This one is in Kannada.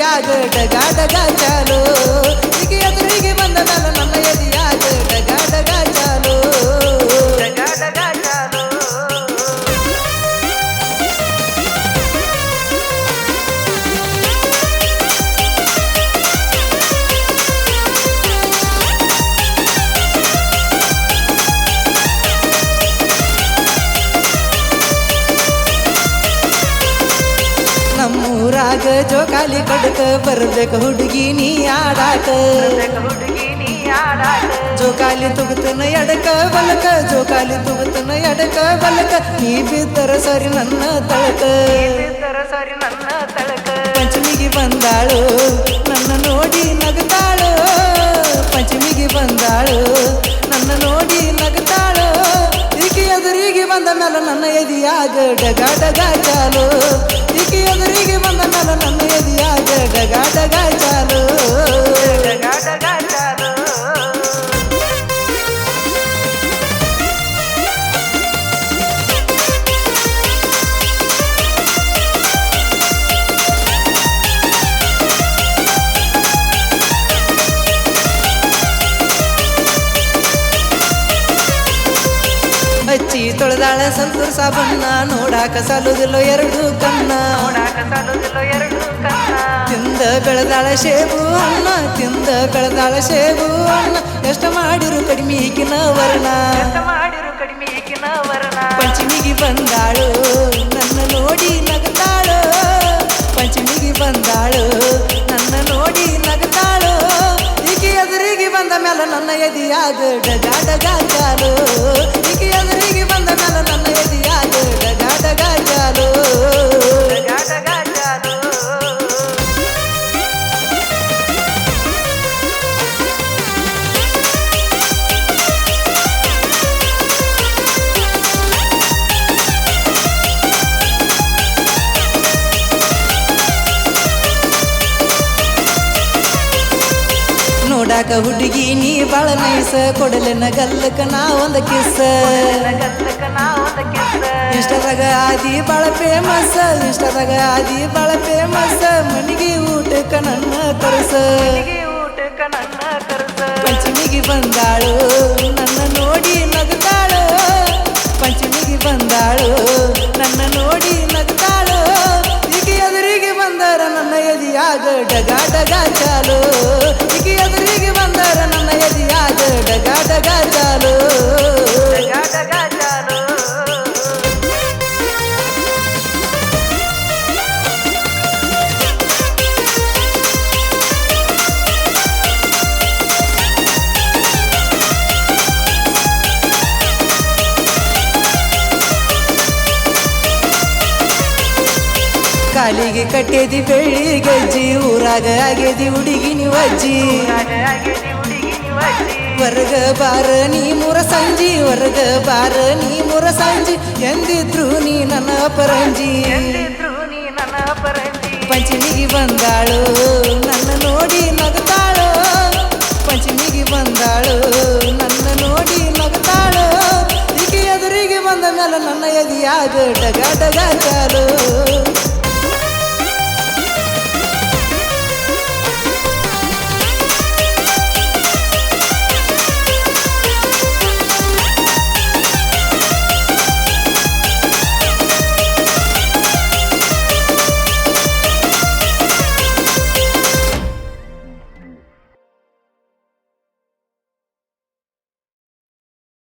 ಎದಿಯಾಗ ಡಗ ಡಗ ಚಾಲು ಈಕೆ ಎದುರಿಗೆ ಬಂದ ಮೇಲೆ ನನ್ನ ಎದಿಯಾಗ ಡಗ ಡಗ ಚಾಲು ಡಗ ಡಗ ಚಾಲು ನಮ್ಮೂರಾಗ ಜೋಕಾಲಿ ಕಡಕ ಬರ್ಬೇಕು ಹುಡುಗಿ ನೀ ಆಡಾಕ ಜೋಕಾಲಿ ತುಗುತ್ತನ ಎಡಕ ಬಲಕ ಜೋಕಾಲಿ ತುಗುತ್ತನ ಎಡಕ ಬಲಕ ನೀ ಬಿದ್ದರ ಸರಿ ನನ್ನ ತಳಕ ಪಂಚಮಿಗೆ ಬಂದಾಳು ನನ್ನ ನೋಡಿ ನಗತಾಳು ಪಂಚಮಿಗೆ ಬಂದಾಳು ನನ್ನ ನೋಡಿ ನಗತಾಳು ಈಕೆ ಎದುರಿಗೆ ಬಂದ ಮೇಲೆ ನನ್ನ ಎದಿಯಾಗ ಡಗ ಡಗ ಚಾಲು ಈಕೆ ಎದುರಿಗೆ ಬಂದ ಮೇಲೆ ನನ್ನ ಎದಿಯಾಗ ಡಗ ಡಗ ಚಾಲು ಡಗ ಡಗ ಚಾಲು ಹಚ್ಚಿ ತೊಳೆದಾಳ ಸಂತೂರ್ ಸಾಬಣ್ಣ ನೋಡಾಕ ಸಾಲುದಿಲ್ಲೋ ಎರಡು ಕಣ್ಣ ತಿಂದ ಬೆಳೆದಾಳ ಶೇಬು ಅಣ್ಣ ತಿಂದ ಬೆಳೆದಾಳ ಶೇಬು ಅಣ್ಣ ಎಷ್ಟ ಮಾಡಿರು ಕಡಿಮೆ ಈಗಿನ ವರ್ಣ ಪಂಚಮಿಗೆ ಬಂದಾಳು ನನ್ನ ನೋಡಿ ನಗತಾಳು ಪಂಚಮಿಗೆ ಬಂದಾಳು ನನ್ನ ನೋಡಿ ನಗತಾಳು ಈಕೆ ಎದುರಿಗೆ ಬಂದ ಮೇಲೆ ನನ್ನ ಎದಿಯಾಗ ಡಗ ಡಗ ಚಾಲು ಈಕೆ ಎದುರಿಗೆ ಬಂದ ಮೇಲೆ ನನ್ನ ಎದಿಯಾಗ ಡಗ ಡಗ ಚಾಲು ಡಗ ಡಗ ಚಾಲು ನೋಡಾಕ ಹುಡುಗಿ ನೀ ಬಾಳ ನೈಸ ಕೊಡಲೆನ ಗಲ್ಲಕ ನಾ ಒಂದ ಕಿಸ್ಸ ಇಷ್ಟದಾಗ ಆದಿ ಬಾಳ ಫೇಮಸ್ ಇಷ್ಟದಾಗ ಆದಿ ಬಾಳ ಫೇಮಸ್ ಮನಿಗೆ ಊಟಕ್ಕ ನನ್ನ ಕರಸ ಪಂಚಮಿಗೆ ಬಂದಾಳು ನನ್ನ ನೋಡಿ ನಗತಾಳು ಪಂಚಮಿಗೆ ಬಂದಾಳು ನನ್ನ ನೋಡಿ ನಗತಾಳು ಈಕೆ ಎದುರಿಗೆ ಬಂದರ ನನ್ನ ಎದಿಯಾಗ ಡಗ ಡಗ ಚಾಲು ಈಕೆ ಎದುರಿಗೆ ಬಂದರ ನನ್ನ ಎದಿಯಾಗ ಡಗ ಡಗ ಚಾಲು ಡಗ ಡಗ ಚಾಲು ಕಾಲಿಗೆ ಕಟ್ಟೇದಿ ಬೆಳ್ಳಿ ಗಜ್ಜಿ ಊರಾಗ ಆಗೇದಿ ಹುಡುಗಿ ನೀವು ಅಜ್ಜಿ ವರ್ಗ ಬಾರ ನೀ ಮೂರ ಸಂಜಿ ವರ್ಗ ಬಾರ ನೀ ಮೂರ ಸಂಜಿ ಎಂದಿದ್ರು ನೀ ನನ್ನ ಪರಂಜಿ ಪಂಚಮಿಗೆ ಬಂದಾಳು ನನ್ನ ನೋಡಿ ನಗತಾಳು ಪಂಚಮಿಗೆ ಬಂದಾಳು ನನ್ನ ನೋಡಿ ನಗತಾಳು ಈಕೆ ಎದುರಿಗೆ ಬಂದ ಮೇಲೆ ನನ್ನ ಎದಿಯಾಗ ಡಗ ಡಗ